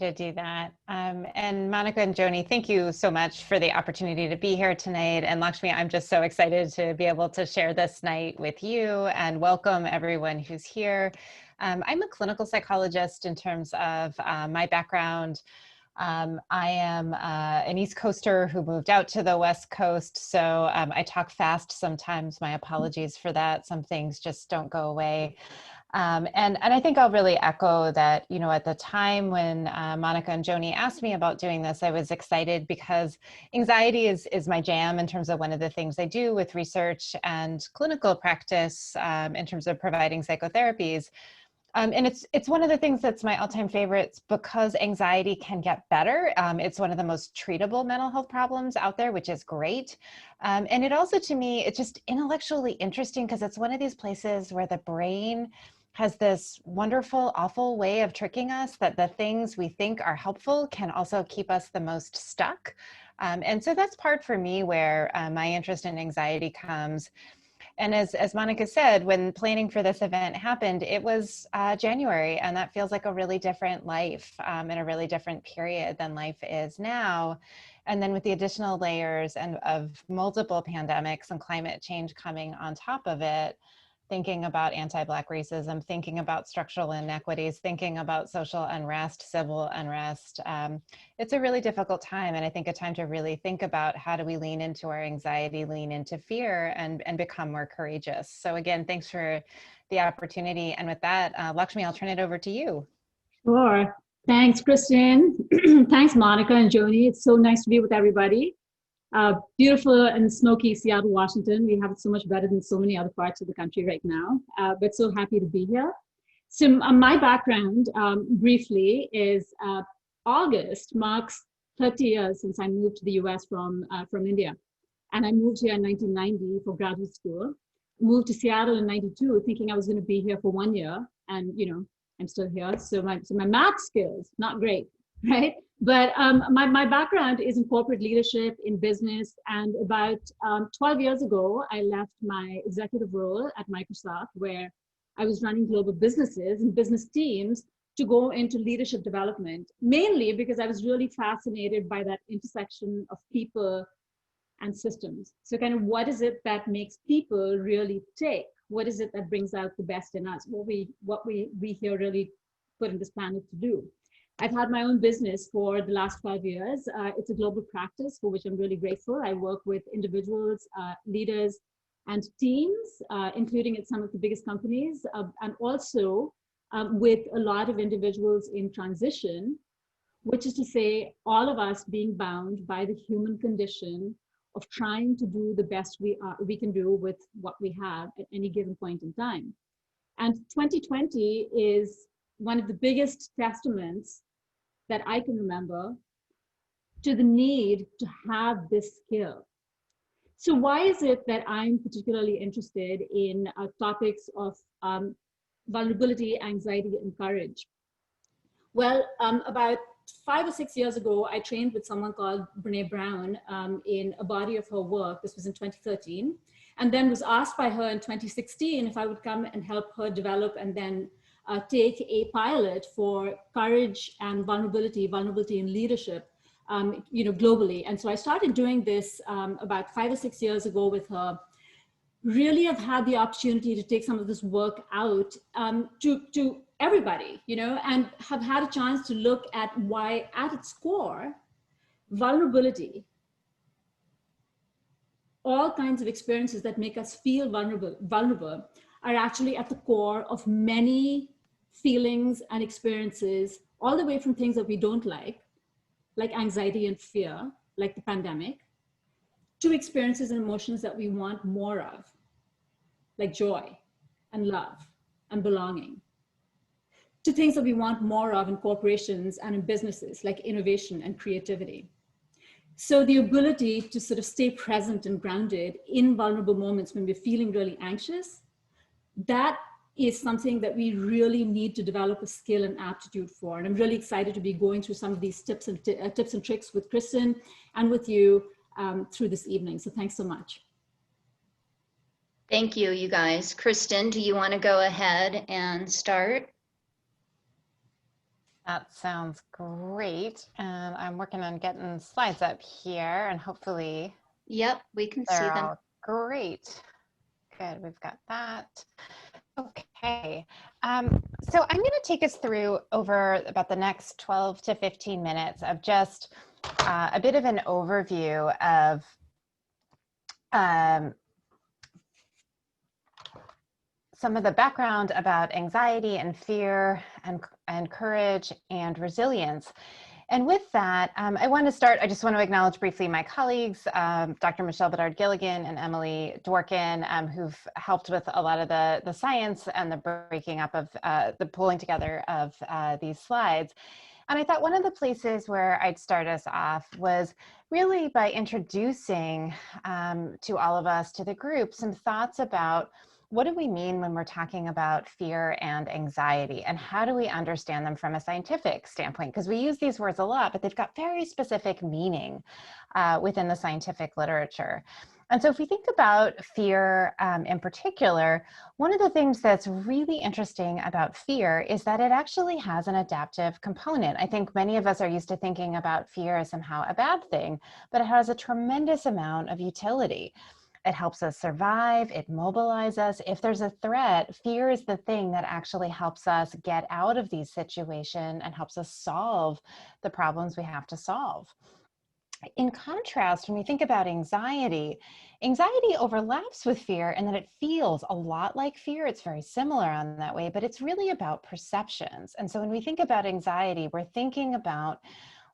to do that. And Monica and Joni, thank you so much for the opportunity to be here tonight. And Lakshmi, I'm just so excited to be able to share this night with you and welcome everyone who's here. I'm a clinical psychologist in terms of my background. I am an East Coaster who moved out to the West Coast, so I talk fast sometimes. My apologies for that. Some things just don't go away. And I think I'll really echo that, you know, at the time when Monica and Joni asked me about doing this, I was excited because anxiety is my jam in terms of one of the things I do with research and clinical practice in terms of providing psychotherapies. And it's one of the things that's my all-time favorites because anxiety can get better. It's one of the most treatable mental health problems out there, which is great. And it also, to me, it's just intellectually interesting because it's one of these places where the brain has this wonderful, awful way of tricking us that the things we think are helpful can also keep us the most stuck. And so that's part for me where my interest in anxiety comes. And as Monica said, when planning for this event happened, it was January, and that feels like a really different life and a really different period than life is now. And then with the additional layers and of multiple pandemics and climate change coming on top of it, thinking about anti-Black racism, thinking about structural inequities, thinking about social unrest, civil unrest. It's a really difficult time, and I think a time to really think about how do we lean into our anxiety, lean into fear, and become more courageous. So again, thanks for the opportunity. And with that, Lakshmi, I'll turn it over to you. Sure. Thanks, Kristen. Thanks, Monica and Joni. It's so nice to be with everybody. Beautiful and smoky Seattle, Washington. We have it so much better than so many other parts of the country right now, but so happy to be here. So my background, briefly, is August marks 30 years since I moved to the US from India. And I moved here in 1990 for graduate school. Moved to Seattle in 92, thinking I was going to be here for 1 year. And, you know, I'm still here. So my math skills, not great, right? But my background is in corporate leadership, in business, and about 12 years ago, I left my executive role at Microsoft, where I was running global businesses and business teams to go into leadership development, mainly because I was really fascinated by that intersection of people and systems. So kind of what is it that makes people really tick? What is it that brings out the best in us? What we here really put in this planet to do? I've had my own business for the last 5 years. It's a global practice for which I'm really grateful. I work with individuals, leaders, and teams, including at some of the biggest companies, and also with a lot of individuals in transition, which is to say all of us being bound by the human condition of trying to do the best we can do with what we have at any given point in time. And 2020 is one of the biggest testaments that I can remember to the need to have this skill. So why is it that I'm particularly interested in topics of vulnerability, anxiety, and courage? Well, about 5 or 6 years ago, I trained with someone called Brené Brown in a body of her work. This was in 2013, and then was asked by her in 2016 if I would come and help her develop and then take a pilot for courage and vulnerability in leadership, you know, globally. And so I started doing this about 5 or 6 years ago with her. Really have had the opportunity to take some of this work out to everybody, you know, and have had a chance to look at why at its core, vulnerability, all kinds of experiences that make us feel vulnerable are actually at the core of many feelings and experiences, all the way from things that we don't like anxiety and fear, like the pandemic, to experiences and emotions that we want more of, like joy and love and belonging, to things that we want more of in corporations and in businesses, like innovation and creativity. So the ability to sort of stay present and grounded in vulnerable moments when we're feeling really anxious, that is something that we really need to develop a skill and aptitude for. And I'm really excited to be going through some of these tips and tricks with Kristen and with you through this evening. So thanks so much. Thank you, you guys. Kristen, do you want to go ahead and start? That sounds great. And I'm working on getting slides up here and hopefully Yep, we can see they're them. all great. Good, we've got that. Okay, so I'm going to take us through over about the next 12 to 15 minutes of just a bit of an overview of some of the background about anxiety and fear and courage and resilience. And with that, I want to start, I just want to acknowledge briefly my colleagues, Dr. Michelle Bedard-Gilligan and Emily Dworkin, who've helped with a lot of the science and the breaking up of the pulling together of these slides. And I thought one of the places where I'd start us off was really by introducing to all of us, to the group, some thoughts about what do we mean when we're talking about fear and anxiety, and how do we understand them from a scientific standpoint? Because we use these words a lot, but they've got very specific meaning within the scientific literature. And so if we think about fear in particular, one of the things that's really interesting about fear is that it actually has an adaptive component. I think many of us are used to thinking about fear as somehow a bad thing, but it has a tremendous amount of utility. It helps us survive, it mobilizes us. If there's a threat, fear is the thing that actually helps us get out of these situations and helps us solve the problems we have to solve. In contrast, when we think about anxiety, anxiety overlaps with fear in that it feels a lot like fear. It's very similar on that way, but it's really about perceptions. And so when we think about anxiety, we're thinking about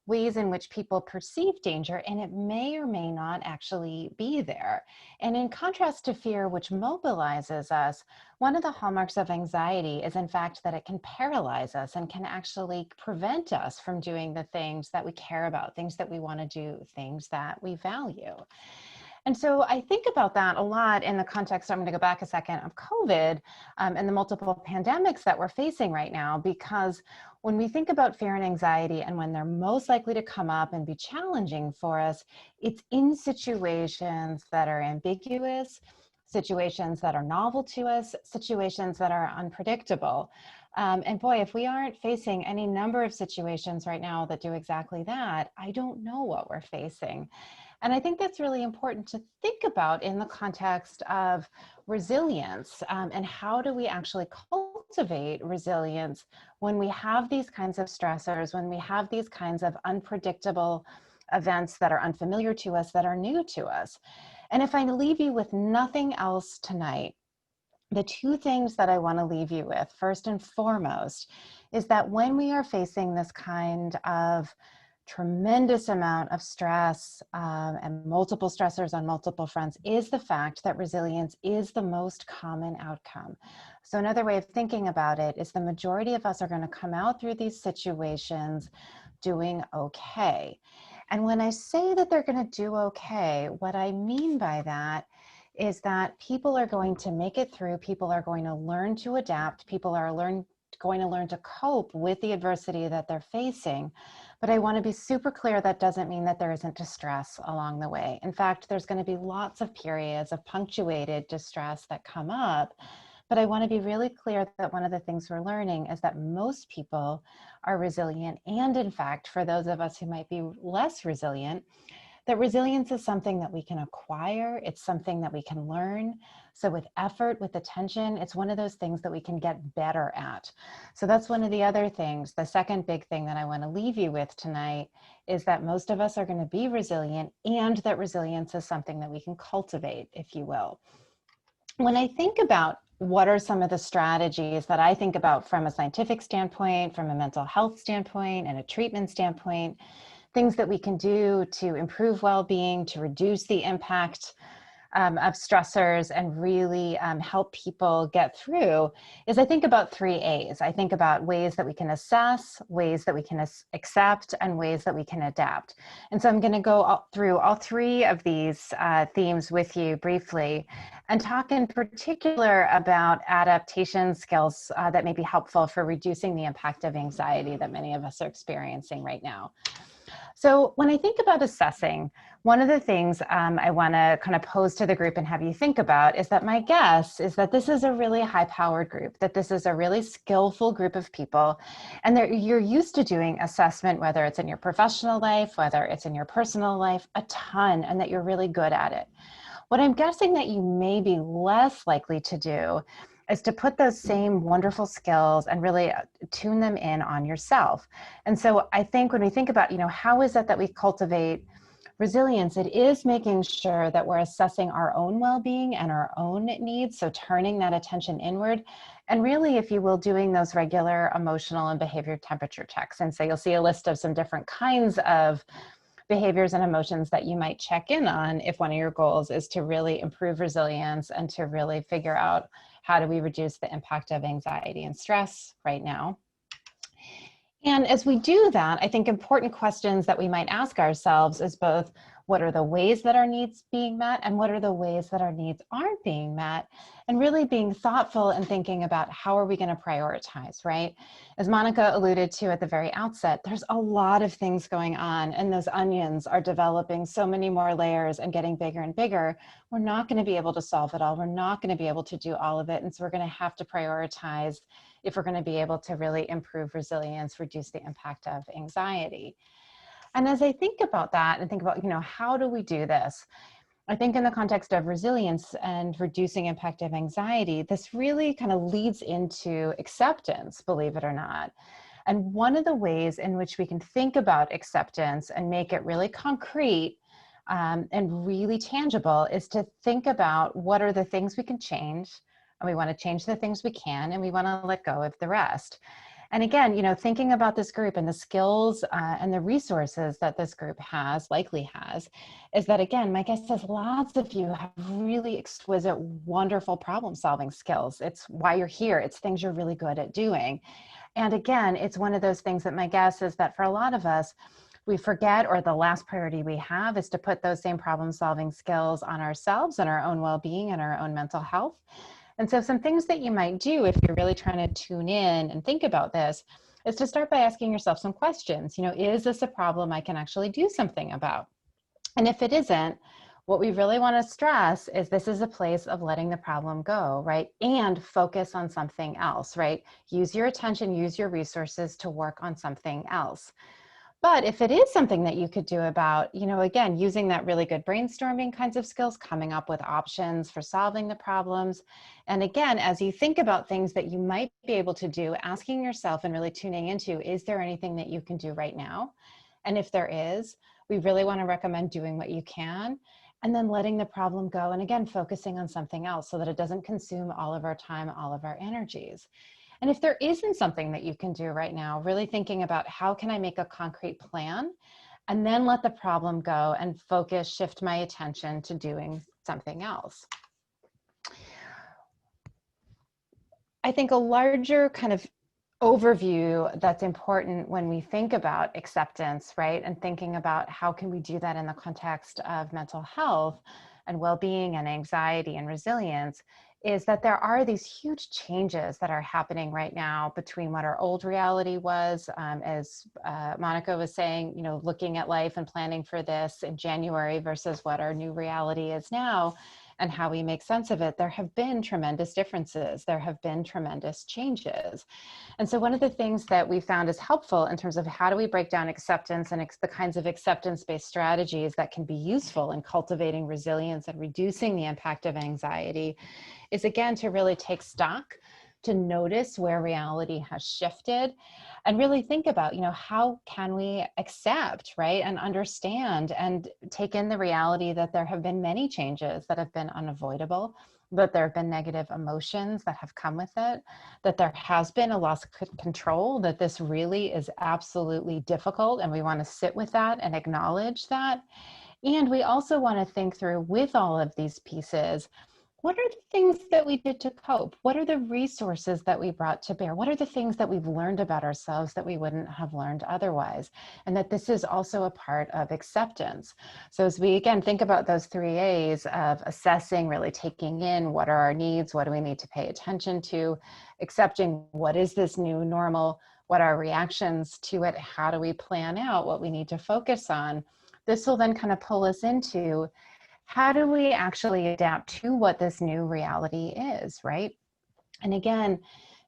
ways in which people perceive danger, and it may or may not actually be there. And in contrast to fear, which mobilizes us, one of the hallmarks of anxiety is, in fact, that it can paralyze us and can actually prevent us from doing the things that we care about, things that we want to do, things that we value. And so I think about that a lot in the context, I'm going to go back a second, of COVID and the multiple pandemics that we're facing right now, because when we think about fear and anxiety and when they're most likely to come up and be challenging for us, it's in situations that are ambiguous, situations that are novel to us, situations that are unpredictable. And boy, if we aren't facing any number of situations right now that do exactly that, I don't know what we're facing. And I think that's really important to think about in the context of resilience and how do we actually cultivate resilience when we have these kinds of stressors, when we have these kinds of unpredictable events that are unfamiliar to us, that are new to us. And if I leave you with nothing else tonight, the two things that I want to leave you with, first and foremost, is that when we are facing this kind of tremendous amount of stress and multiple stressors on multiple fronts, is the fact that resilience is the most common outcome. So another way of thinking about it is the majority of us are going to come out through these situations doing okay. And when I say that they're going to do okay, what I mean by that is that people are going to make it through, people are going to learn to adapt, people are going to learn to cope with the adversity that they're facing. But I want to be super clear, that doesn't mean that there isn't distress along the way. In fact, there's going to be lots of periods of punctuated distress that come up. But I want to be really clear that one of the things we're learning is that most people are resilient. And in fact, for those of us who might be less resilient, that resilience is something that we can acquire. It's something that we can learn. So with effort, with attention, it's one of those things that we can get better at. So that's one of the other things. The second big thing that I want to leave you with tonight is that most of us are going to be resilient, and that resilience is something that we can cultivate, if you will. When I think about what are some of the strategies that I think about from a scientific standpoint, from a mental health standpoint, and a treatment standpoint, things that we can do to improve well-being, to reduce the impact of stressors and really help people get through, is I think about 3 A's. I think about ways that we can assess, ways that we can accept, and ways that we can adapt. And so I'm going to go through all 3 of these themes with you briefly and talk in particular about adaptation skills that may be helpful for reducing the impact of anxiety that many of us are experiencing right now. So when I think about assessing, one of the things I want to kind of pose to the group and have you think about is that my guess is that this is a really high-powered group, that this is a really skillful group of people, and that you're used to doing assessment, whether it's in your professional life, whether it's in your personal life, a ton, and that you're really good at it. What I'm guessing that you may be less likely to do is to put those same wonderful skills and really tune them in on yourself. And so I think when we think about, how is it that we cultivate resilience, it is making sure that we're assessing our own well-being and our own needs. So turning that attention inward and really, if you will, doing those regular emotional and behavior temperature checks. And so you'll see a list of some different kinds of behaviors and emotions that you might check in on if one of your goals is to really improve resilience and to really figure out how do we reduce the impact of anxiety and stress right now. And as we do that, I think important questions that we might ask ourselves is both, what are the ways that our needs being met and what are the ways that our needs aren't being met? And really being thoughtful and thinking about how are we going to prioritize, right? As Monica alluded to at the very outset, there's a lot of things going on and those onions are developing so many more layers and getting bigger and bigger. We're not going to be able to solve it all. We're not going to be able to do all of it. And so we're going to have to prioritize if we're going to be able to really improve resilience, reduce the impact of anxiety. And as I think about that and think about, how do we do this? I think in the context of resilience and reducing impact of anxiety, this really kind of leads into acceptance, believe it or not. And one of the ways in which we can think about acceptance and make it really concrete and really tangible is to think about what are the things we can change, and we want to change the things we can, and we want to let go of the rest. And again, thinking about this group and the skills and the resources that this group likely has, is that, again, my guess is lots of you have really exquisite, wonderful problem-solving skills. It's why you're here. It's things you're really good at doing. And again, it's one of those things that my guess is that for a lot of us, we forget, or the last priority we have is to put those same problem-solving skills on ourselves and our own well-being and our own mental health. And so some things that you might do if you're really trying to tune in and think about this is to start by asking yourself some questions. Is this a problem I can actually do something about? And if it isn't, what we really want to stress is this is a place of letting the problem go, right? And focus on something else, right? Use your attention, use your resources to work on something else. But if it is something that you could do about, again, using that really good brainstorming kinds of skills, coming up with options for solving the problems. And again, as you think about things that you might be able to do, asking yourself and really tuning into, is there anything that you can do right now? And if there is, we really want to recommend doing what you can and then letting the problem go. And again, focusing on something else so that it doesn't consume all of our time, all of our energies. And if there isn't something that you can do right now, really thinking about how can I make a concrete plan and then let the problem go and focus, shift my attention to doing something else. I think a larger kind of overview that's important when we think about acceptance, right? And thinking about how can we do that in the context of mental health and well-being and anxiety and resilience is that there are these huge changes that are happening right now between what our old reality was, as Monica was saying, looking at life and planning for this in January versus what our new reality is now and how we make sense of it. There have been tremendous differences. There have been tremendous changes. And so one of the things that we found is helpful in terms of how do we break down acceptance and the kinds of acceptance-based strategies that can be useful in cultivating resilience and reducing the impact of anxiety is, again, to really take stock, to notice where reality has shifted and really think about, how can we accept, right, and understand and take in the reality that there have been many changes that have been unavoidable, that there have been negative emotions that have come with it, that there has been a loss of control, that this really is absolutely difficult and we want to sit with that and acknowledge that. And we also want to think through with all of these pieces, what are the things that we did to cope? What are the resources that we brought to bear? What are the things that we've learned about ourselves that we wouldn't have learned otherwise? And that this is also a part of acceptance. So as we, again, think about those 3 A's of assessing, really taking in what are our needs, what do we need to pay attention to, accepting what is this new normal, what are our reactions to it, how do we plan out what we need to focus on, this will then kind of pull us into how do we actually adapt to what this new reality is, right? And again,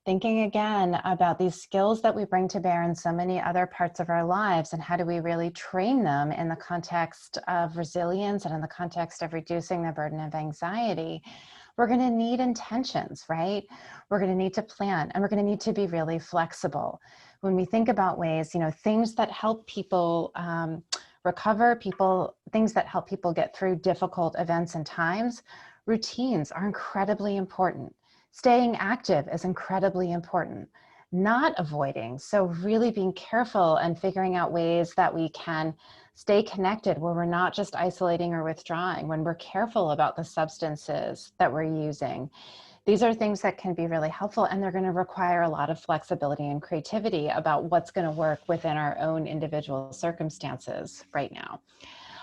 thinking again about these skills that we bring to bear in so many other parts of our lives, and how do we really train them in the context of resilience and in the context of reducing the burden of anxiety. We're going to need intentions, right? We're going to need to plan, and we're going to need to be really flexible. When we think about ways, things that help people recover, things that help people get through difficult events and times, routines are incredibly important. Staying active is incredibly important. Not avoiding, so really being careful and figuring out ways that we can stay connected, where we're not just isolating or withdrawing, when we're careful about the substances that we're using. These are things that can be really helpful, and they're going to require a lot of flexibility and creativity about what's going to work within our own individual circumstances right now.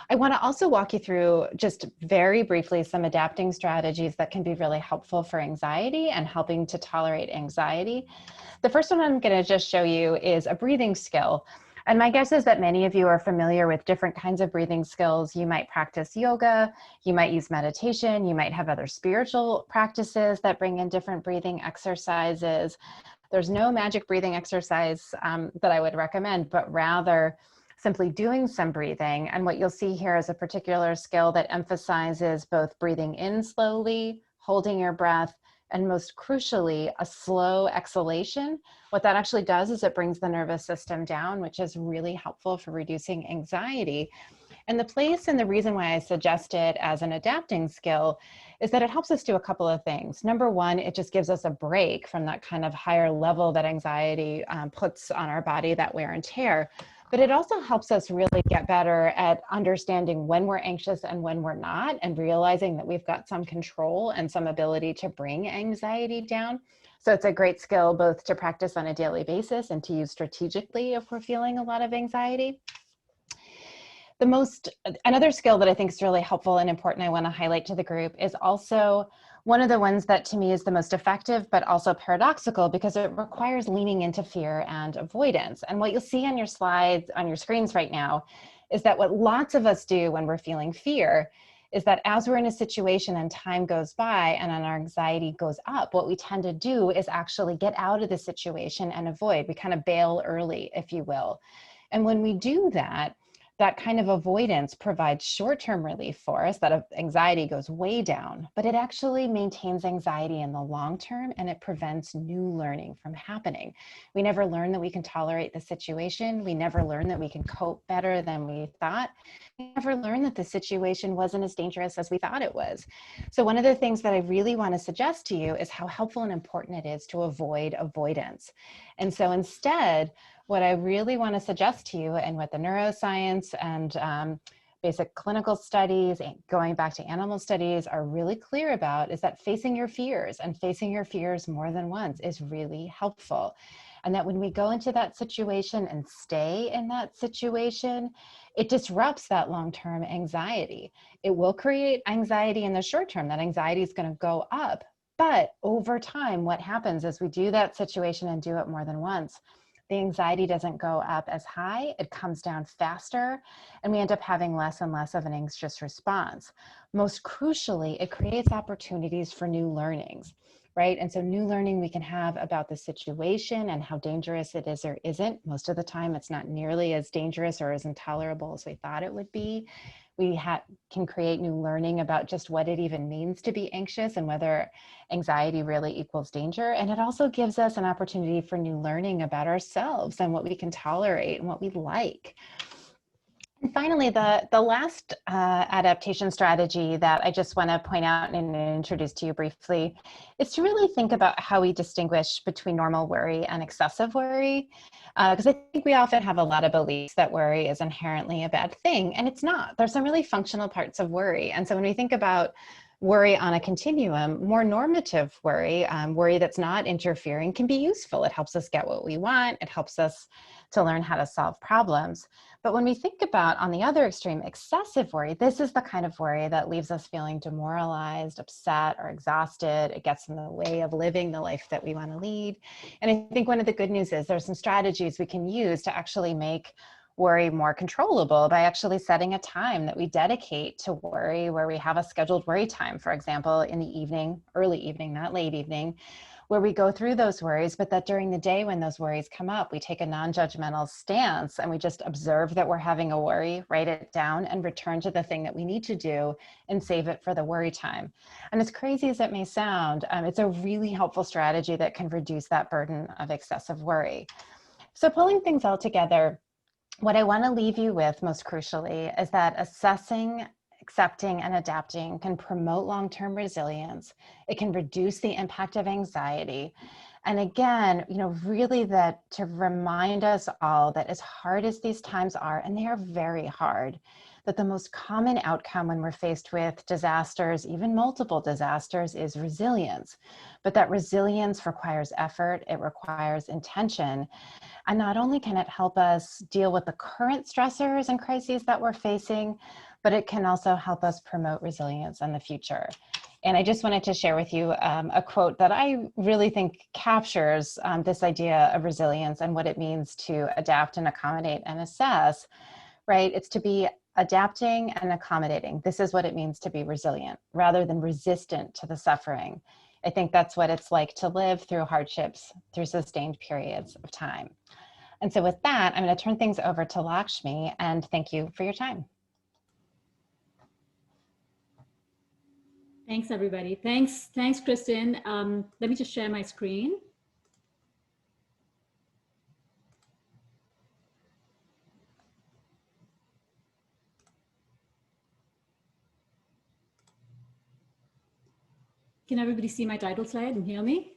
I want to also walk you through, just very briefly, some adapting strategies that can be really helpful for anxiety and helping to tolerate anxiety. The first one I'm going to just show you is a breathing skill. And my guess is that many of you are familiar with different kinds of breathing skills. You might practice yoga, you might use meditation, you might have other spiritual practices that bring in different breathing exercises. There's no magic breathing exercise that I would recommend, but rather simply doing some breathing. And what you'll see here is a particular skill that emphasizes both breathing in slowly, holding your breath, and most crucially, a slow exhalation. What that actually does is it brings the nervous system down, which is really helpful for reducing anxiety. And the place and the reason why I suggest it as an adapting skill is that it helps us do a couple of things. Number one, it just gives us a break from that kind of higher level that anxiety puts on our body, that wear and tear. But it also helps us really get better at understanding when we're anxious and when we're not, and realizing that we've got some control and some ability to bring anxiety down. So it's a great skill both to practice on a daily basis and to use strategically if we're feeling a lot of anxiety. Another skill that I think is really helpful and important I want to highlight to the group is also one of the ones that to me is the most effective, but also paradoxical, because it requires leaning into fear and avoidance. And what you'll see on your slides, on your screens right now, is that what lots of us do when we're feeling fear is that as we're in a situation and time goes by and our anxiety goes up, what we tend to do is actually get out of the situation and avoid. We kind of bail early, if you will. And when we do that, that kind of avoidance provides short-term relief for us, that anxiety goes way down, but it actually maintains anxiety in the long term, and it prevents new learning from happening. We never learn that we can tolerate the situation. We never learn that we can cope better than we thought. We never learn that the situation wasn't as dangerous as we thought it was. So one of the things that I really want to suggest to you is how helpful and important it is to avoid avoidance. And so instead, what I really want to suggest to you, and what the neuroscience and basic clinical studies, going back to animal studies, are really clear about, is that facing your fears, and facing your fears more than once, is really helpful. And that when we go into that situation and stay in that situation, it disrupts that long-term anxiety. It will create anxiety in the short term. That anxiety is going to go up. But over time, what happens is we do that situation and do it more than once, the anxiety doesn't go up as high, it comes down faster, and we end up having less and less of an anxious response. Most crucially, it creates opportunities for new learnings, right? And so new learning we can have about the situation and how dangerous it is or isn't. Most of the time, it's not nearly as dangerous or as intolerable as we thought it would be. We can create new learning about just what it even means to be anxious and whether anxiety really equals danger. And it also gives us an opportunity for new learning about ourselves and what we can tolerate and what we like. And finally, the last adaptation strategy that I just want to point out and introduce to you briefly is to really think about how we distinguish between normal worry and excessive worry. Because I think we often have a lot of beliefs that worry is inherently a bad thing, and it's not. There's some really functional parts of worry. And so when we think about worry on a continuum, more normative worry, worry that's not interfering, can be useful. It helps us get what we want. It helps us to learn how to solve problems. But when we think about, on the other extreme, excessive worry, this is the kind of worry that leaves us feeling demoralized, upset, or exhausted. It gets in the way of living the life that we want to lead. And I think one of the good news is there's some strategies we can use to actually make worry more controllable by actually setting a time that we dedicate to worry, where we have a scheduled worry time, for example, in the evening, early evening, not late evening, where we go through those worries, but that during the day when those worries come up, we take a non-judgmental stance and we just observe that we're having a worry, write it down, and return to the thing that we need to do and save it for the worry time. And as crazy as it may sound, it's a really helpful strategy that can reduce that burden of excessive worry. So pulling things all together, what I want to leave you with most crucially is that assessing, accepting, and adapting can promote long-term resilience. It can reduce the impact of anxiety. And again, really that to remind us all that as hard as these times are, and they are very hard, that the most common outcome when we're faced with disasters, even multiple disasters, is resilience. But that resilience requires effort, it requires intention. And not only can it help us deal with the current stressors and crises that we're facing, but it can also help us promote resilience in the future. And I just wanted to share with you a quote that I really think captures this idea of resilience and what it means to adapt and accommodate and assess, right? It's to be adapting and accommodating. This is what it means to be resilient rather than resistant to the suffering. I think that's what it's like to live through hardships, through sustained periods of time. And so with that, I'm going to turn things over to Lakshmi, and thank you for your time. Thanks, everybody. Thanks, Kristen. Let me just share my screen. Can everybody see my title slide and hear me?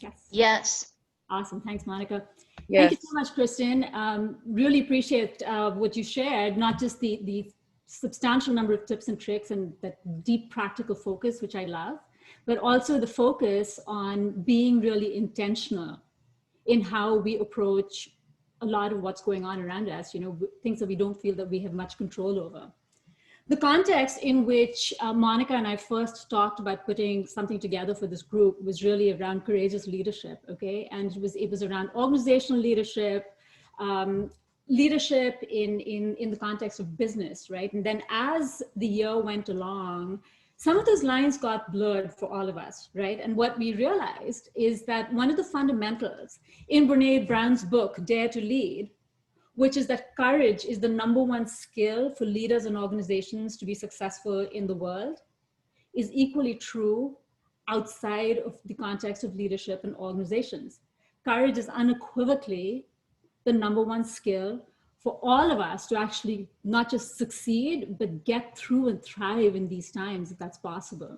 Yes. Yes. Awesome. Thanks, Monica. Yes. Thank you so much, Kristen. Really appreciate what you shared, not just the substantial number of tips and tricks and that deep practical focus, which I love, but also the focus on being really intentional in how we approach a lot of what's going on around us, things that we don't feel that we have much control over. The context in which Monica and I first talked about putting something together for this group was really around courageous leadership, okay? And it was around organizational leadership, leadership in the context of business, right? And then as the year went along, some of those lines got blurred for all of us, right? And what we realized is that one of the fundamentals in Brené Brown's book, Dare to Lead, which is that courage is the #1 skill for leaders and organizations to be successful in the world, is equally true outside of the context of leadership and organizations. Courage is unequivocally the #1 skill for all of us to actually not just succeed, but get through and thrive in these times, if that's possible.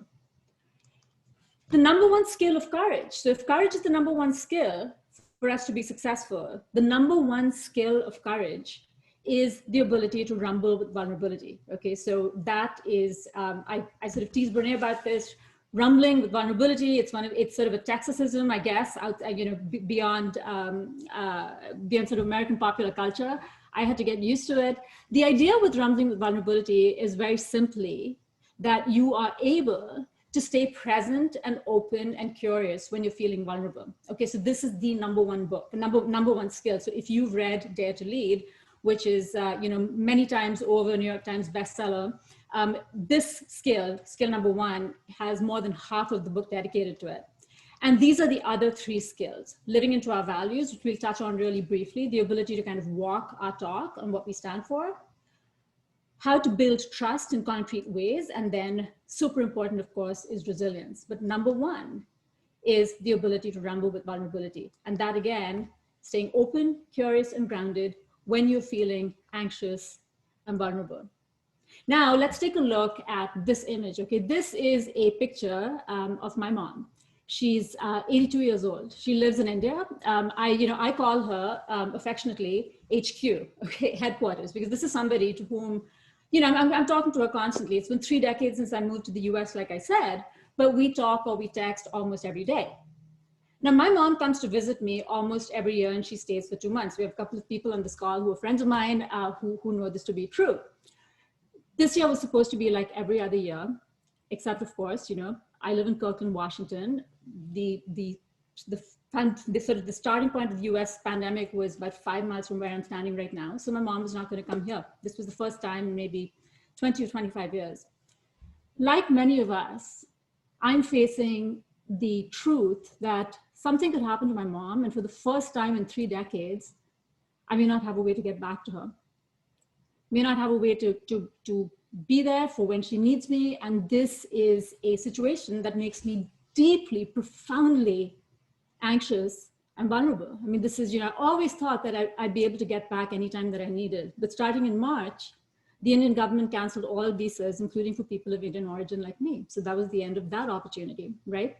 The #1 skill of courage. So if courage is the #1 skill for us to be successful, the #1 skill of courage is the ability to rumble with vulnerability. Okay, so that is, I sort of tease Brené about this, rumbling with vulnerability. It's sort of a Texasism, I guess, beyond sort of American popular culture. I had to get used to it. The idea with rumbling with vulnerability is very simply that you are able to stay present and open and curious when you're feeling vulnerable. Okay, so this is the #1 book, the number one skill. So if you've read Dare to Lead, which is many times over New York Times bestseller, this skill #1, has more than half of the book dedicated to it. And these are the other 3 skills: living into our values, which we'll touch on really briefly, the ability to kind of walk our talk on what we stand for, how to build trust in concrete ways, and then super important, of course, is resilience. But #1 is the ability to rumble with vulnerability. And that, again, staying open, curious, and grounded when you're feeling anxious and vulnerable. Now, let's take a look at this image. Okay, this is a picture of my mom. She's 82 years old. She lives in India. I call her affectionately HQ, okay, headquarters, because this is somebody to whom, I'm talking to her constantly. It's been 3 decades since I moved to the US, like I said, but we talk or we text almost every day. Now, my mom comes to visit me almost every year, and she stays for 2 months. We have a couple of people on this call who are friends of mine who know this to be true. This year was supposed to be like every other year, except of course, I live in Kirkland, Washington. The starting point of the US pandemic was about 5 miles from where I'm standing right now. So my mom was not going to come here. This was the first time in maybe 20 or 25 years. Like many of us, I'm facing the truth that something could happen to my mom, and for the first time in 3 decades, I may not have a way to get back to her. May not have a way to be there for when she needs me. And this is a situation that makes me deeply, profoundly anxious and vulnerable. I mean, this is, I always thought that I'd be able to get back anytime that I needed. But starting in March, the Indian government canceled all visas, including for people of Indian origin like me. So that was the end of that opportunity, right?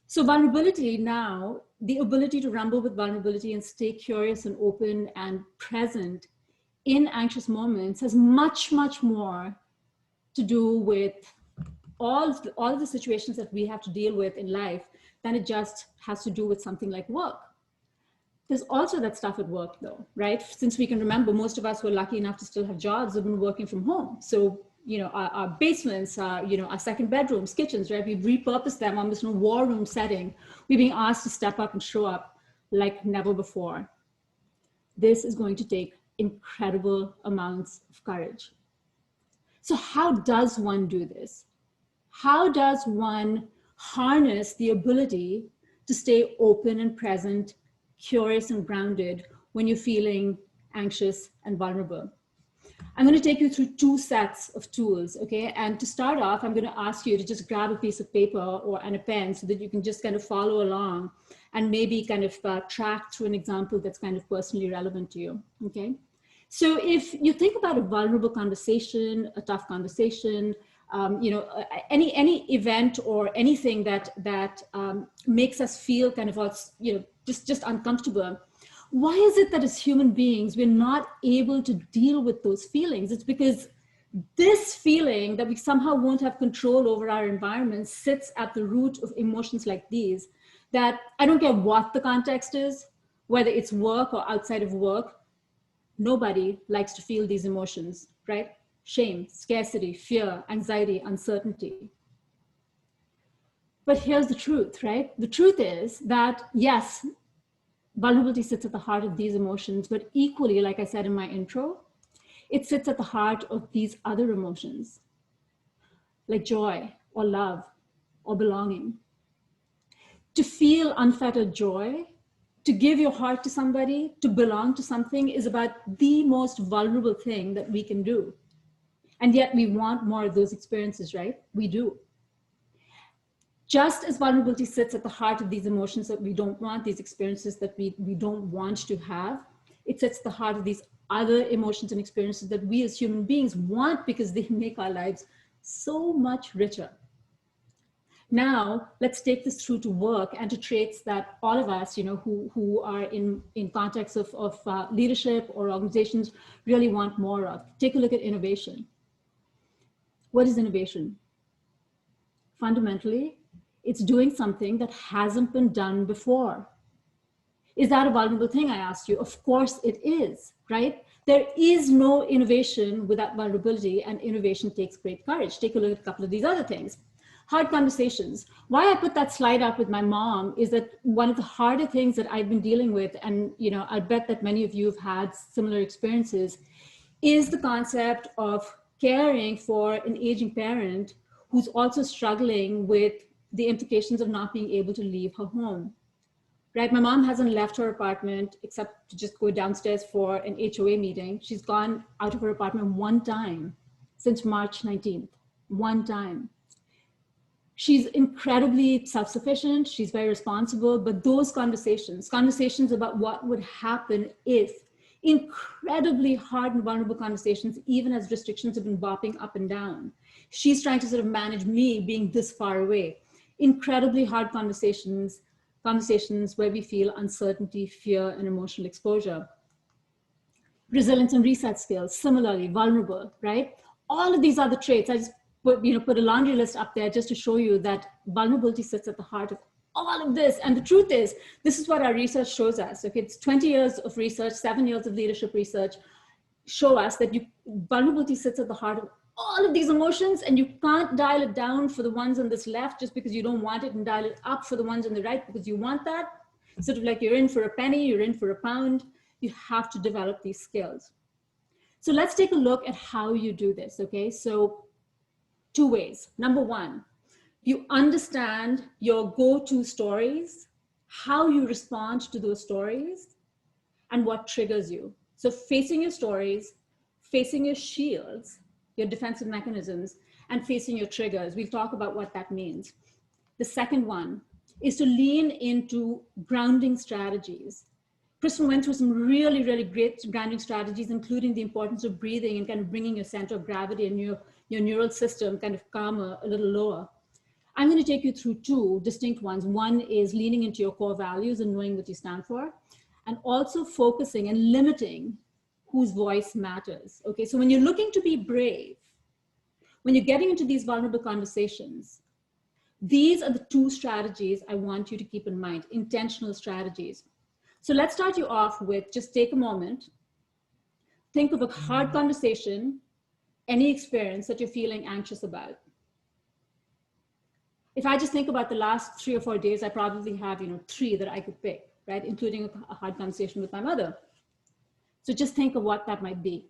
So vulnerability now, the ability to rumble with vulnerability and stay curious and open and present in anxious moments has much, much more to do with all of the situations that we have to deal with in life than it just has to do with something like work. There's also that stuff at work though, right? Since we can remember, most of us who are lucky enough to still have jobs have been working from home. So, our basements, our second bedrooms, kitchens, right? We've repurposed them almost in a war room setting. We're being asked to step up and show up like never before. This is going to take incredible amounts of courage. So how does one do this? How does one harness the ability to stay open and present, curious and grounded when you're feeling anxious and vulnerable? I'm going to take you through 2 sets of tools, okay? And to start off, I'm going to ask you to just grab a piece of paper and a pen so that you can just kind of follow along and maybe kind of track through an example that's kind of personally relevant to you, okay? So if you think about a vulnerable conversation, a tough conversation, any event or anything that makes us feel kind of, just uncomfortable, why is it that as human beings, we're not able to deal with those feelings? It's because this feeling that we somehow won't have control over our environment sits at the root of emotions like these, that I don't care what the context is, whether it's work or outside of work, nobody likes to feel these emotions, right? Shame, scarcity, fear, anxiety, uncertainty. But here's the truth, right? The truth is that, yes, vulnerability sits at the heart of these emotions, but equally, like I said in my intro, it sits at the heart of these other emotions, like joy or love or belonging. To feel unfettered joy, to give your heart to somebody, to belong to something is about the most vulnerable thing that we can do. And yet we want more of those experiences, right? We do. Just as vulnerability sits at the heart of these emotions that we don't want, these experiences that we don't want to have, it sits at the heart of these other emotions and experiences that we as human beings want because they make our lives so much richer. Now, let's take this through to work and to traits that all of us, who are in contexts of leadership or organizations really want more of. Take a look at innovation. What is innovation? Fundamentally, it's doing something that hasn't been done before. Is that a vulnerable thing, I asked you? Of course it is, right? There is no innovation without vulnerability, and innovation takes great courage. Take a look at a couple of these other things. Hard conversations. Why I put that slide up with my mom is that one of the harder things that I've been dealing with, and I bet that many of you have had similar experiences, is the concept of caring for an aging parent who's also struggling with the implications of not being able to leave her home, right? My mom hasn't left her apartment except to just go downstairs for an HOA meeting. She's gone out of her apartment 1 time since March 19th, 1 time. She's incredibly self-sufficient, she's very responsible, but those conversations about what would happen if, incredibly hard and vulnerable conversations, even as restrictions have been bopping up and down. She's trying to sort of manage me being this far away. Incredibly hard conversations where we feel uncertainty, fear, and emotional exposure. Resilience and reset skills, similarly vulnerable, right? All of these other traits, I just put a laundry list up there just to show you that vulnerability sits at the heart of all of this. And the truth is, this is what our research shows us. Okay, it's 20 years of research, 7 years of leadership research show us that vulnerability sits at the heart of all of these emotions, and you can't dial it down for the ones on this left just because you don't want it, and dial it up for the ones on the right because you want that. Sort of like you're in for a penny, you're in for a pound. You have to develop these skills. So let's take a look at how you do this, okay? So 2 ways. Number 1, you understand your go-to stories, how you respond to those stories, and what triggers you. So facing your stories, facing your shields, your defensive mechanisms, and facing your triggers. We'll talk about what that means. The second one is to lean into grounding strategies. Kristen went through some really, really great grounding strategies, including the importance of breathing and kind of bringing your center of gravity and your neural system kind of calmer, a little lower. I'm going to take you through 2 distinct ones. One is leaning into your core values and knowing what you stand for, and also focusing and limiting whose voice matters. Okay, so when you're looking to be brave, when you're getting into these vulnerable conversations, these are the 2 strategies I want you to keep in mind, intentional strategies. So let's start you off with, just take a moment, think of a hard conversation, any experience that you're feeling anxious about. If I just think about the last 3 or 4 days, I probably have 3 that I could pick, right? Including a hard conversation with my mother. So just think of what that might be.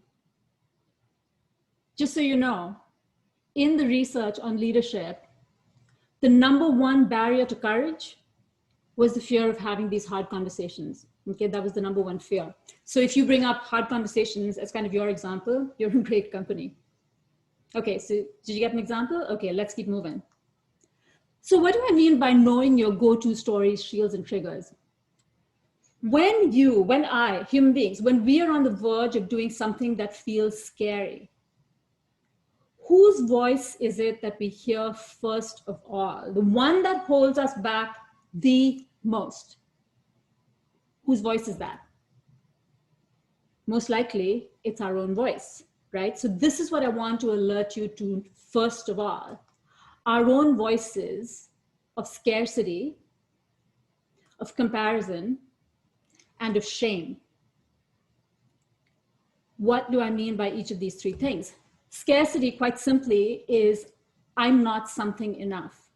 Just so you know, in the research on leadership, the number 1 barrier to courage was the fear of having these hard conversations. Okay, that was the number 1 fear. So if you bring up hard conversations as kind of your example, you're in great company. Okay, so did you get an example? Okay, let's keep moving. So what do I mean by knowing your go-to stories, shields, and triggers? When human beings, when we are on the verge of doing something that feels scary, whose voice is it that we hear first of all? The one that holds us back the most. Whose voice is that? Most likely, it's our own voice, right? So this is what I want to alert you to first of all. Our own voices of scarcity, of comparison, and of shame. What do I mean by each of these 3 things? Scarcity, quite simply, is I'm not something enough.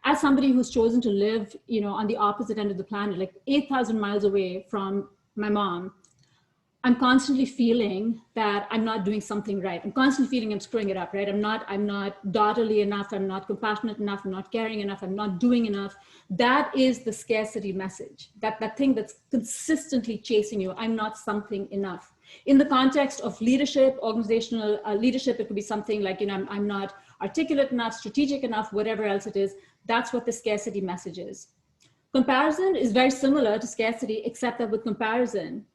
As somebody who's chosen to live, on the opposite end of the planet, like 8,000 miles away from my mom, I'm constantly feeling that I'm not doing something right. I'm constantly feeling I'm screwing it up, right? I'm not daughterly enough. I'm not compassionate enough. I'm not caring enough. I'm not doing enough. That is the scarcity message. That thing that's consistently chasing you. I'm not something enough. In the context of leadership, organizational leadership, it could be something like, I'm not articulate enough, strategic enough, whatever else it is. That's what the scarcity message is. Comparison is very similar to scarcity, except that with comparison,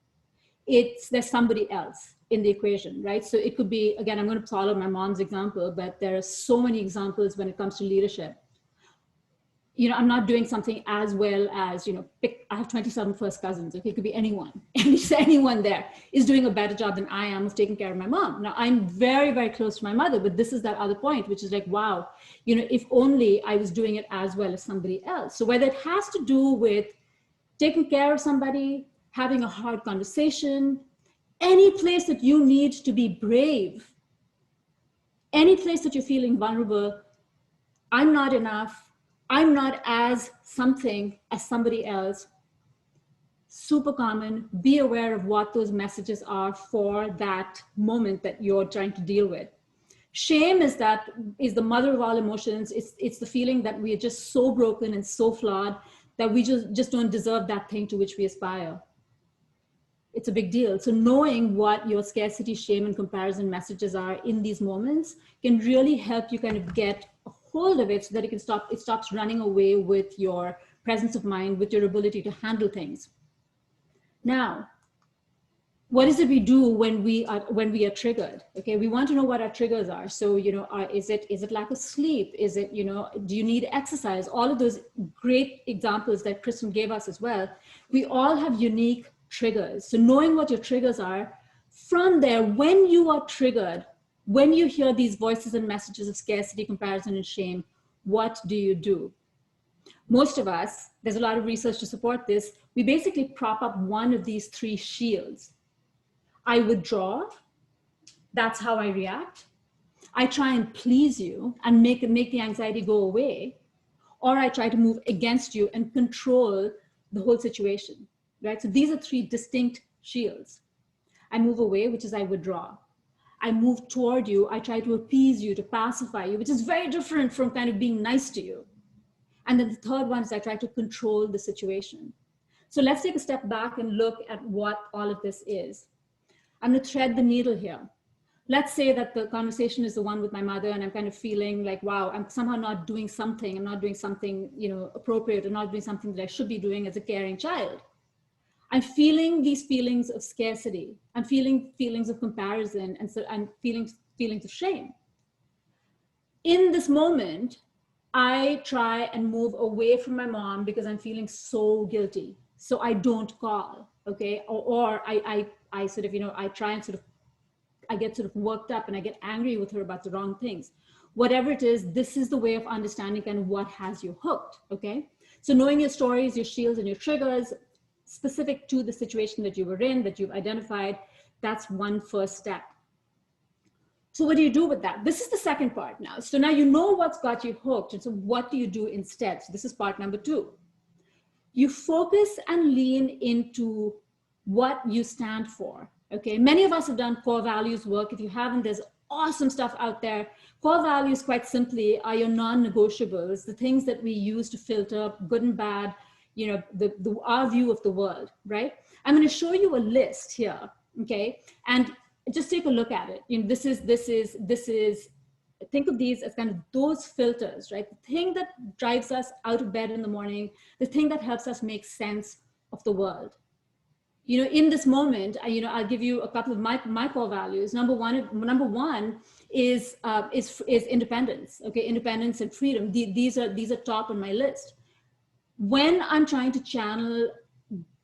there's somebody else in the equation, right? So it could be, again, I'm going to follow my mom's example, but there are so many examples when it comes to leadership. I'm not doing something as well as, I have 27 first cousins. Okay, it could be anyone. Anyone there is doing a better job than I am of taking care of my mom. Now, I'm very, very close to my mother, but this is that other point, which is like, wow, if only I was doing it as well as somebody else. So whether it has to do with taking care of somebody, having a hard conversation, any place that you need to be brave, any place that you're feeling vulnerable, I'm not enough, I'm not as something as somebody else. Super common. Be aware of what those messages are for that moment that you're trying to deal with. Shame is the mother of all emotions. It's the feeling that we are just so broken and so flawed that we just don't deserve that thing to which we aspire. It's a big deal. So knowing what your scarcity, shame, and comparison messages are in these moments can really help you kind of get a hold of it so that it stops running away with your presence of mind, with your ability to handle things. Now, what is it we do when we are triggered? Okay, we want to know what our triggers are. So, is it lack of sleep? Is it, do you need exercise? All of those great examples that Kristen gave us as well. We all have unique triggers. So knowing what your triggers are, from there, when you are triggered, when you hear these voices and messages of scarcity, comparison, and shame, what do you do? Most of us, there's a lot of research to support this, we basically prop up one of these three shields. I withdraw, that's how I react. I try and please you and make the anxiety go away, or I try to move against you and control the whole situation, right? So these are three distinct shields. I move away, which is I withdraw. I move toward you, I try to appease you, to pacify you, which is very different from kind of being nice to you. And then the third one is I try to control the situation. So let's take a step back and look at what all of this is. I'm going to thread the needle here. Let's say that the conversation is the one with my mother and I'm kind of feeling like, wow, I'm somehow not doing something. I'm not doing something, appropriate, or not doing something that I should be doing as a caring child. I'm feeling these feelings of scarcity. I'm feeling feelings of comparison, and so I'm feeling feelings of shame. In this moment, I try and move away from my mom because I'm feeling so guilty. So I don't call, okay? Or I sort of, I try and I get sort of worked up and I get angry with her about the wrong things. Whatever it is, this is the way of understanding kind of what has you hooked, okay? So knowing your stories, your shields, and your triggers specific to the situation that you were in, that you've identified, that's one first step. So what do you do with that? This is the second part now. So now you know what's got you hooked. And so what do you do instead? So this is part number 2. You focus and lean into what you stand for. Okay, many of us have done core values work. If you haven't, there's awesome stuff out there. Core values, quite simply, are your non-negotiables, the things that we use to filter good and bad, our view of the world, right? I'm going to show you a list here, okay? And just take a look at it. This is, think of these as kind of those filters, right? The thing that drives us out of bed in the morning, the thing that helps us make sense of the world. In this moment, I'll give you a couple of my core values. Number one is independence. Okay, independence and freedom. These are top on my list. When I'm trying to channel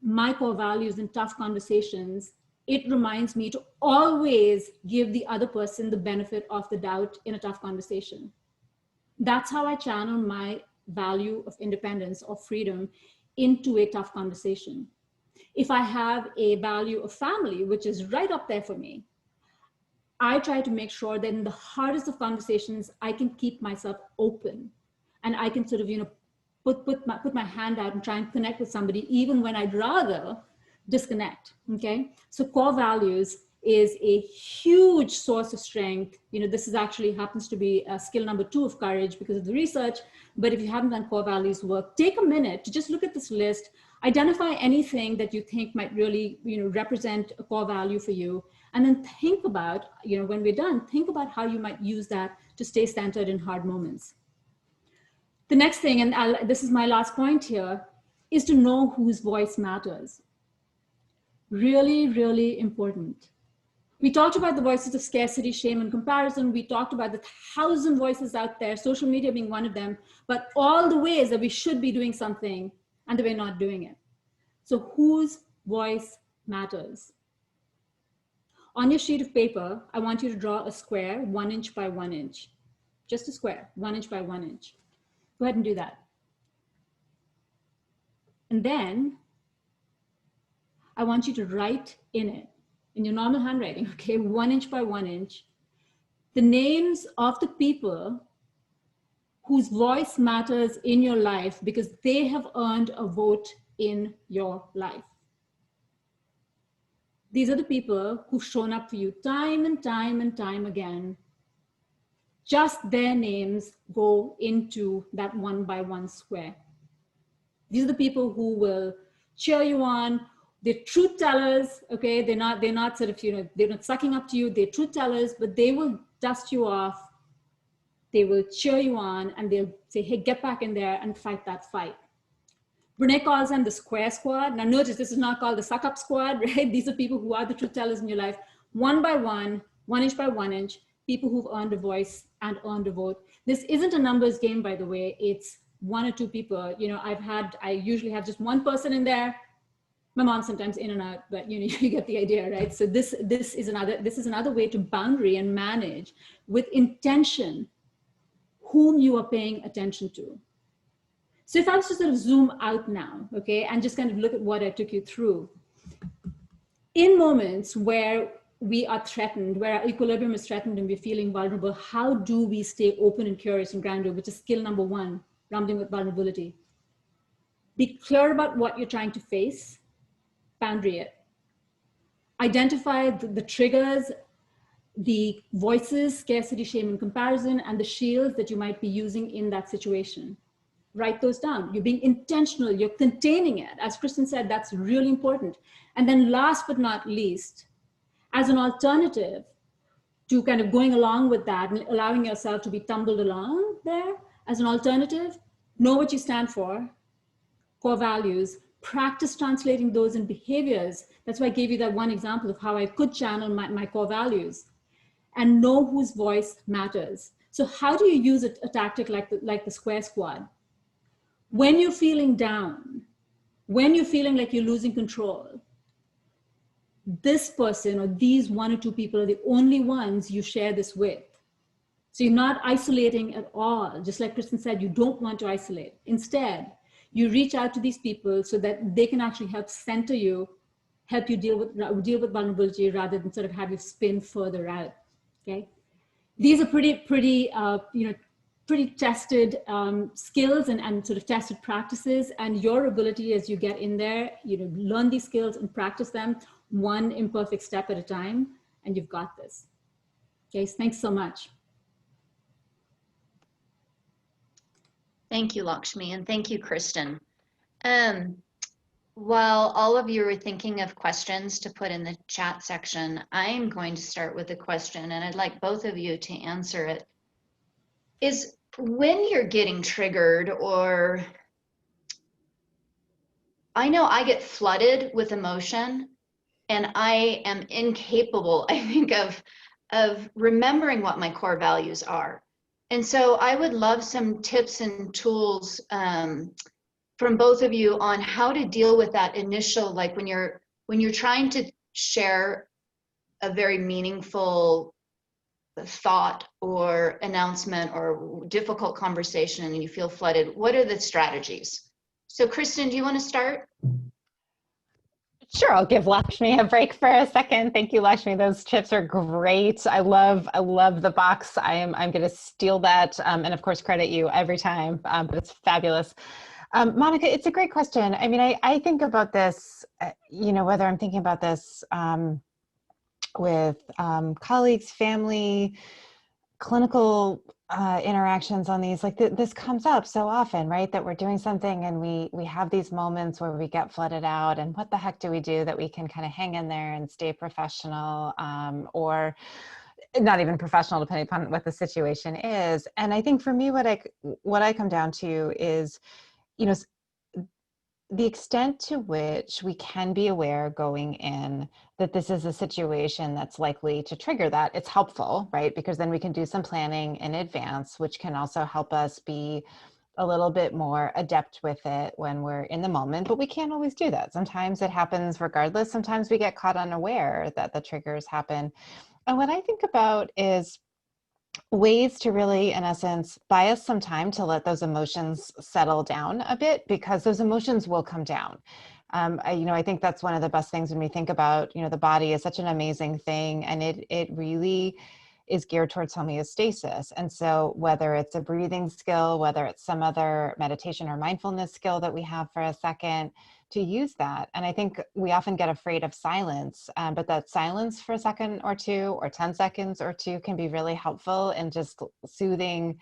my core values in tough conversations, it reminds me to always give the other person the benefit of the doubt in a tough conversation. That's how I channel my value of independence or freedom into a tough conversation. If I have a value of family, which is right up there for me, I try to make sure that in the hardest of conversations, I can keep myself open and I can sort of, put my hand out and try and connect with somebody, even when I'd rather disconnect, okay? So core values is a huge source of strength. This is actually happens to be skill number 2 of courage because of the research. But if you haven't done core values work, take a minute to just look at this list, identify anything that you think might really, represent a core value for you. And then think about, when we're done, think about how you might use that to stay centered in hard moments. The next thing, and this is my last point here, is to know whose voice matters. Really, really important. We talked about the voices of scarcity, shame, and comparison. We talked about the 1,000 voices out there, social media being one of them, but all the ways that we should be doing something and that we're not doing it. So whose voice matters? On your sheet of paper, I want you to draw a square 1 inch by 1 inch. Just a square, 1 inch by 1 inch. Go ahead and do that. And then I want you to write in it, in your normal handwriting, okay, 1 inch by 1 inch, the names of the people whose voice matters in your life because they have earned a vote in your life. These are the people who've shown up for you time and time and time again. Just their names go into that 1 by 1 square. These are the people who will cheer you on. They're truth tellers, okay? They're not sort of, they're not sucking up to you. They're truth tellers, but they will dust you off. They will cheer you on and they'll say, hey, get back in there and fight that fight. Brené calls them the square squad. Now notice this is not called the suck up squad, right? These are people who are the truth tellers in your life. 1 by 1, 1 inch by 1 inch, people who've earned a voice and earned a vote. This isn't a numbers game, by the way. It's 1 or 2 people. I usually have just one person in there. My mom sometimes in and out, but you get the idea, right? So this is another way to boundary and manage with intention whom you are paying attention to. So if I was to sort of zoom out now, okay, and just kind of look at what I took you through, in moments where we are threatened, where our equilibrium is threatened and we're feeling vulnerable, how do we stay open and curious and grounded, which is skill number one, rounding with vulnerability. Be clear about what you're trying to face, boundary it. Identify the triggers, the voices, scarcity, shame, and comparison, and the shields that you might be using in that situation. Write those down. You're being intentional, you're containing it. As Kristen said, that's really important. And then last but not least, as an alternative to kind of going along with that and allowing yourself to be tumbled along there, as an alternative, know what you stand for, core values, practice translating those in behaviors. That's why I gave you that one example of how I could channel my core values, and know whose voice matters. So how do you use a tactic like the square squad? When you're feeling down, when you're feeling like you're losing control, this person or these one or two people are the only ones you share this with. So you're not isolating at all. Just like Kristen said, you don't want to isolate. Instead, you reach out to these people so that they can actually help center you, help you deal with vulnerability rather than sort of have you spin further out. Okay, these are pretty tested skills and sort of tested practices, and your ability as you get in there, learn these skills and practice them one imperfect step at a time, and you've got this. Okay, so thanks so much. Thank you, Lakshmi, and thank you, Kristen. While all of you are thinking of questions to put in the chat section, I'm going to start with a question, and I'd like both of you to answer it. Is when you're getting triggered, or I know I get flooded with emotion and I am incapable, I think, of remembering what my core values are. And so I would love some tips and tools from both of you on how to deal with that initial, like when you're trying to share a very meaningful thought or announcement or difficult conversation and you feel flooded, what are the strategies? So Kristen, do you want to start? Sure, I'll give Lakshmi a break for a second. Thank you, Lakshmi. Those tips are great. I love the box. I'm going to steal that and of course credit you every time, but it's fabulous. Monica, it's a great question. I mean, I think about this, whether I'm thinking about this with colleagues, family, clinical interactions on these, like this comes up so often, right? That we're doing something and we have these moments where we get flooded out, and what the heck do we do that we can kind of hang in there and stay professional, or not even professional, depending upon what the situation is. And I think for me, what I come down to is, the extent to which we can be aware going in that this is a situation that's likely to trigger that, it's helpful, right? Because then we can do some planning in advance, which can also help us be a little bit more adept with it when we're in the moment, but we can't always do that. Sometimes it happens regardless. Sometimes we get caught unaware that the triggers happen. And what I think about is ways to really, in essence, buy us some time to let those emotions settle down a bit, because those emotions will come down. I think that's one of the best things when we think about, the body is such an amazing thing, and it really is geared towards homeostasis. And so whether it's a breathing skill, whether it's some other meditation or mindfulness skill that we have for a second, to use that. And I think we often get afraid of silence, but that silence for a second or two, or 10 seconds or two, can be really helpful in just soothing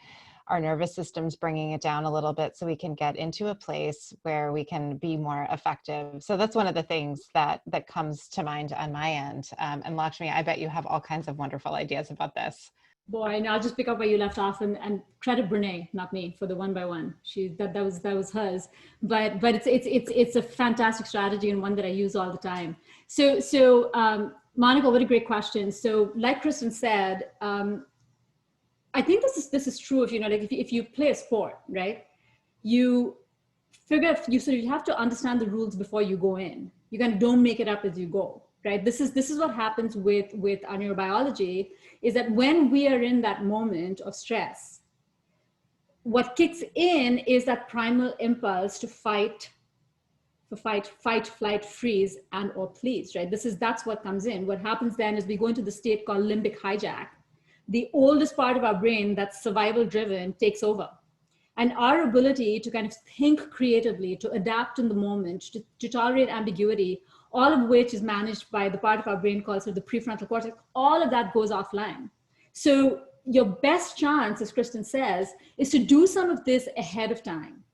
our nervous systems, bringing it down a little bit so we can get into a place where we can be more effective. So that's one of the things that comes to mind on my end. And Lakshmi, I bet you have all kinds of wonderful ideas about this. Boy, and I'll just pick up where you left off and credit Brené, not me, for the 1 by 1. That was hers, but it's a fantastic strategy and one that I use all the time. So Monica, what a great question. So like Kristen said, I think this is true if you play a sport, right? You have to understand the rules before you go in. You kind of don't make it up as you go. Right? This is what happens with our neurobiology, is that when we are in that moment of stress, what kicks in is that primal impulse to fight, flight, freeze, and or please, right? That's what comes in. What happens then is we go into the state called limbic hijack. The oldest part of our brain that's survival driven takes over. And our ability to kind of think creatively, to adapt in the moment, to tolerate ambiguity, all of which is managed by the part of our brain called sort of the prefrontal cortex, all of that goes offline. So your best chance, as Kristen says, is to do some of this ahead of time.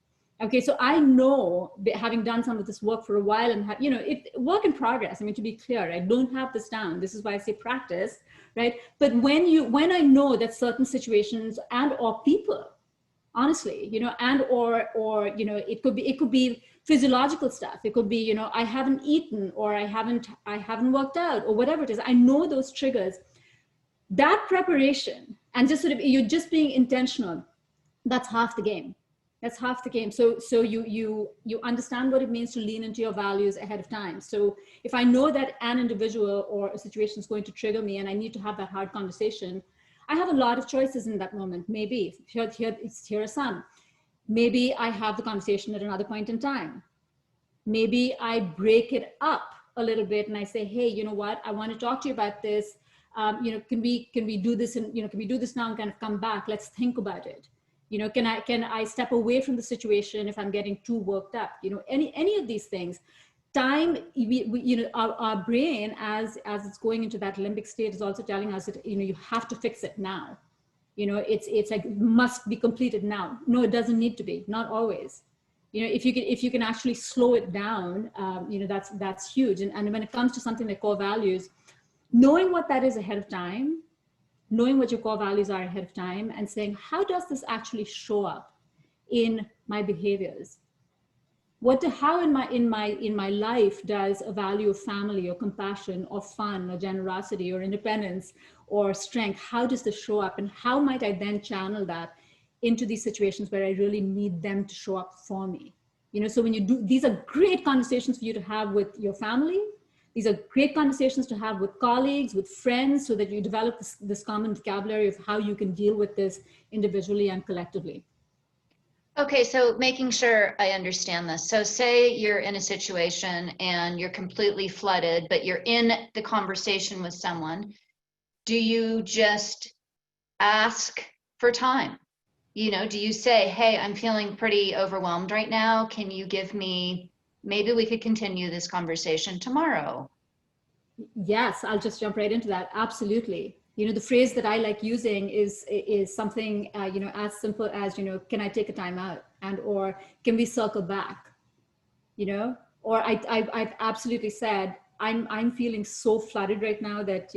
Okay, so I know, having done some of this work for a while and work in progress. I mean, to be clear, I don't have this down. This is why I say practice, right? But when I know that certain situations and or people, honestly, and or it could be physiological stuff. It could be, I haven't eaten, or I haven't worked out, or whatever it is. I know those triggers. That preparation and just sort of you're just being intentional. That's half the game. That's half the game. So you understand what it means to lean into your values ahead of time. So if I know that an individual or a situation is going to trigger me and I need to have that hard conversation, I have a lot of choices in that moment. Maybe here are some. Maybe I have the conversation at another point in time. Maybe I break it up a little bit and I say, hey, you know what? I want to talk to you about this. Can we do this? And can we do this now and kind of come back? Let's think about it. Can I step away from the situation if I'm getting too worked up? Any of these things. Time, our brain, as it's going into that limbic state, is also telling us that you have to fix it now. It's like must be completed now. No, it doesn't need to be. Not always. If you can actually slow it down, that's huge. And when it comes to something like core values, knowing what that is ahead of time, knowing what your core values are ahead of time, and saying, how does this actually show up in my behaviors? How in my life does a value of family or compassion or fun or generosity or independence or strength, how does this show up? And how might I then channel that into these situations where I really need them to show up for me? So when you do, these are great conversations for you to have with your family. These are great conversations to have with colleagues, with friends, so that you develop this common vocabulary of how you can deal with this individually and collectively. Okay, so making sure I understand this. So say you're in a situation and you're completely flooded, but you're in the conversation with someone. Do you just ask for time? Do you say, hey, I'm feeling pretty overwhelmed right now. Can you give me, maybe we could continue this conversation tomorrow? Yes, I'll just jump right into that. Absolutely. The phrase that I like using is something, as simple as, can I take a time out, and, or can we circle back, or I've absolutely said, I'm feeling so flooded right now that,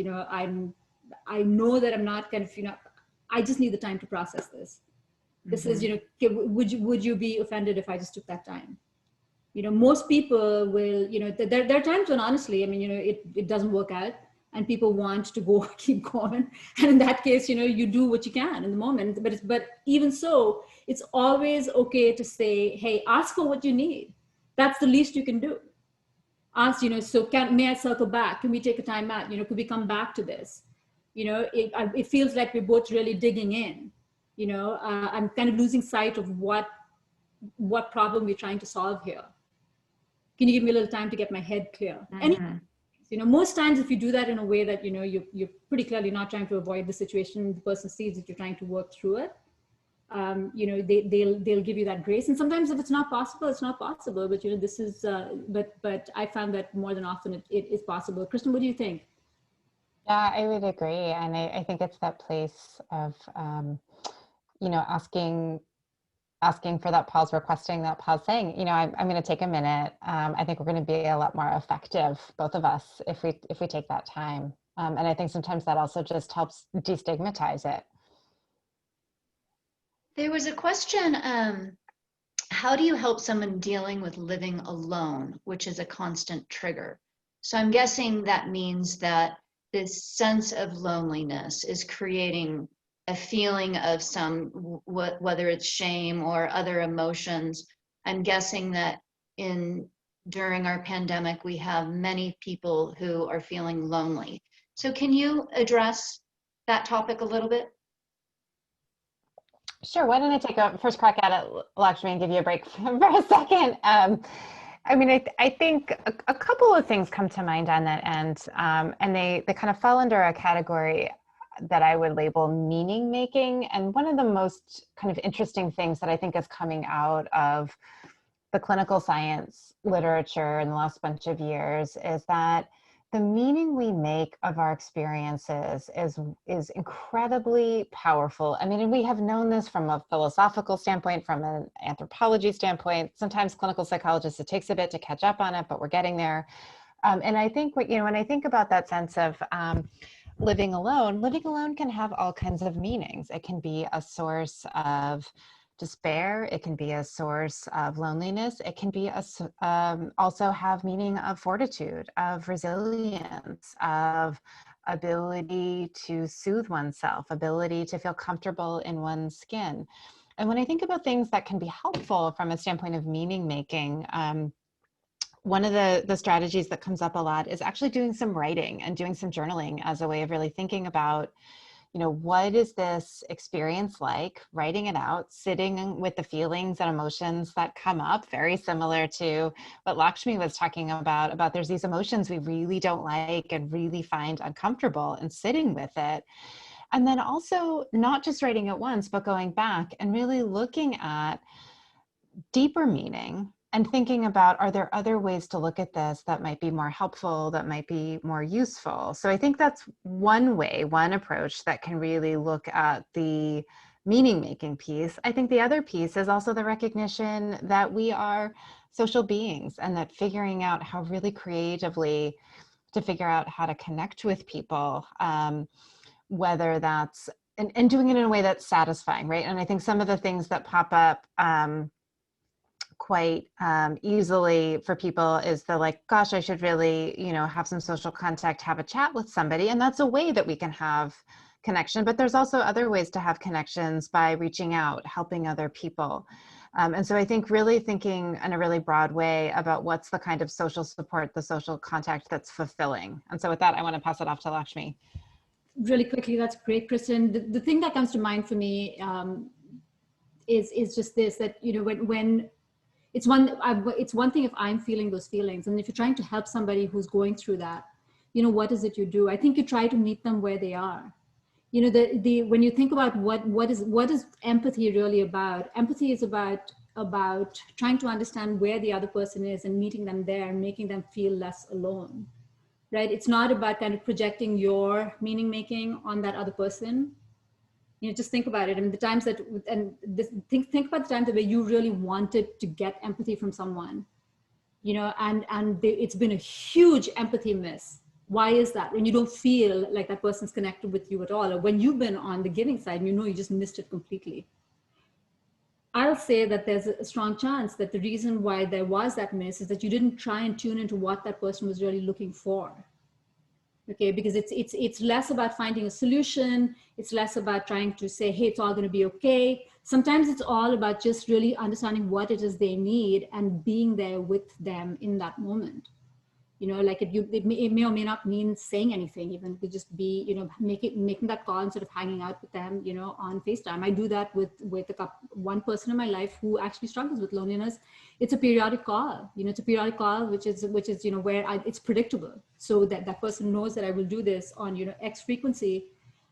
I know that I'm not kind of, I just need the time to process this. This is, would you be offended if I just took that time? Most people will, there are times when honestly, it doesn't work out and people want to go keep going. And in that case, you do what you can in the moment, but even so, it's always okay to say, hey, ask for what you need. That's the least you can do. Ask, so may I circle back? Can we take a time out? Could we come back to this? It feels like we're both really digging in. I'm kind of losing sight of what problem we're trying to solve here. Can you give me a little time to get my head clear? Mm-hmm. Most times if you do that in a way that, you're pretty clearly not trying to avoid the situation, the person sees that you're trying to work through it, they'll give you that grace. And sometimes if it's not possible, it's not possible, but this is, but I found that more than often it is possible. Kristen, what do you think? Yeah, I would agree. And I think it's that place of, asking for that pause, requesting that pause, saying, I'm going to take a minute. I think we're going to be a lot more effective, both of us, if we take that time. And I think sometimes that also just helps destigmatize it. There was a question, how do you help someone dealing with living alone, which is a constant trigger? So I'm guessing that means that this sense of loneliness is creating a feeling of whether it's shame or other emotions. I'm guessing that during our pandemic, we have many people who are feeling lonely. So can you address that topic a little bit? Sure. Why don't I take a first crack at it, Lakshmi, and give you a break for a second? I mean, I think a couple of things come to mind on that end, and they kind of fall under a category that I would label meaning making. And one of the most kind of interesting things that I think is coming out of the clinical science literature in the last bunch of years is that the meaning we make of our experiences is incredibly powerful. I mean, and we have known this from a philosophical standpoint, from an anthropology standpoint. Sometimes clinical psychologists, it takes a bit to catch up on it, but we're getting there. And I think what, when I think about that sense of living alone can have all kinds of meanings. It can be a source of despair. It can be a source of loneliness. It can be also have meaning of fortitude, of resilience, of ability to soothe oneself, ability to feel comfortable in one's skin. And when I think about things that can be helpful from a standpoint of meaning making, one of the strategies that comes up a lot is actually doing some writing and doing some journaling as a way of really thinking about, what is this experience like, writing it out, sitting with the feelings and emotions that come up, very similar to what Lakshmi was talking about there's these emotions we really don't like and really find uncomfortable, and sitting with it. And then also not just writing it once, but going back and really looking at deeper meaning and thinking about, are there other ways to look at this that might be more helpful, that might be more useful? So I think that's one way, one approach that can really look at the meaning making piece. I think the other piece is also the recognition that we are social beings, and that figuring out how really creatively to figure out how to connect with people, whether that's, and doing it in a way that's satisfying, right? And I think some of the things that pop up quite easily for people is the like, gosh, I should really, have some social contact, have a chat with somebody. And that's a way that we can have connection, but there's also other ways to have connections by reaching out, helping other people. And so I think really thinking in a really broad way about what's the kind of social support, the social contact that's fulfilling. And so with that, I want to pass it off to Lakshmi. Really quickly, that's great, Kristen. The thing that comes to mind for me is just this, that, when it's one thing if I'm feeling those feelings, and if you're trying to help somebody who's going through that, what is it you do? I think you try to meet them where they are. When you think about what is empathy really about? Empathy is about trying to understand where the other person is and meeting them there and making them feel less alone, right? It's not about kind of projecting your meaning making on that other person. Just think about it. And the times that, think about the times where you really wanted to get empathy from someone, it's been a huge empathy miss. Why is that? When you don't feel like that person's connected with you at all, or when you've been on the giving side, and you just missed it completely. I'll say that there's a strong chance that the reason why there was that miss is that you didn't try and tune into what that person was really looking for. Okay, because it's less about finding a solution. It's less about trying to say, hey, it's all going to be okay. Sometimes it's all about just really understanding what it is they need and being there with them in that moment. Like it may or may not mean saying anything. Even it could just be, making that call instead of hanging out with them, on FaceTime. I do that with one person in my life who actually struggles with loneliness. It's a periodic call, it's a periodic call, which is, where it's predictable. So that person knows that I will do this on, X frequency.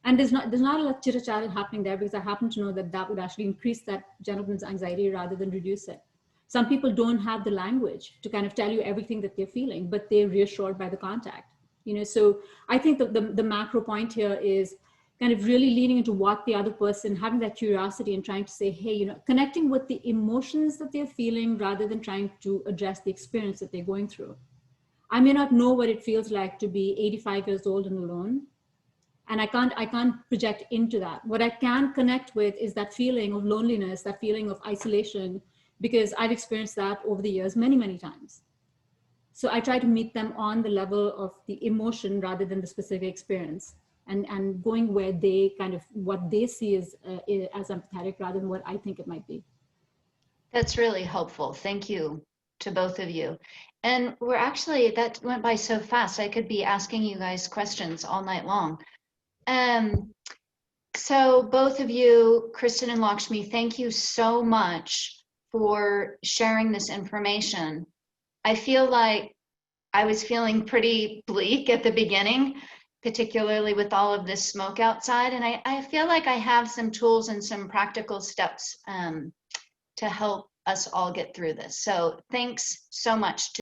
And there's not a lot of chitter chatter happening there, because I happen to know that would actually increase that gentleman's anxiety rather than reduce it. Some people don't have the language to kind of tell you everything that they're feeling, but they're reassured by the contact. So I think the macro point here is kind of really leaning into what the other person, having that curiosity and trying to say, hey, connecting with the emotions that they're feeling rather than trying to address the experience that they're going through. I may not know what it feels like to be 85 years old and alone, and I can't project into that. What I can connect with is that feeling of loneliness, that feeling of isolation, because I've experienced that over the years many, many times. So I try to meet them on the level of the emotion rather than the specific experience, and going where they kind of, what they see as empathetic rather than what I think it might be. That's really helpful. Thank you to both of you. And that went by so fast. I could be asking you guys questions all night long. So both of you, Kristen and Lakshmi, thank you so much for sharing this information. I feel like I was feeling pretty bleak at the beginning, particularly with all of this smoke outside. And I feel like I have some tools and some practical steps to help us all get through this. So thanks so much.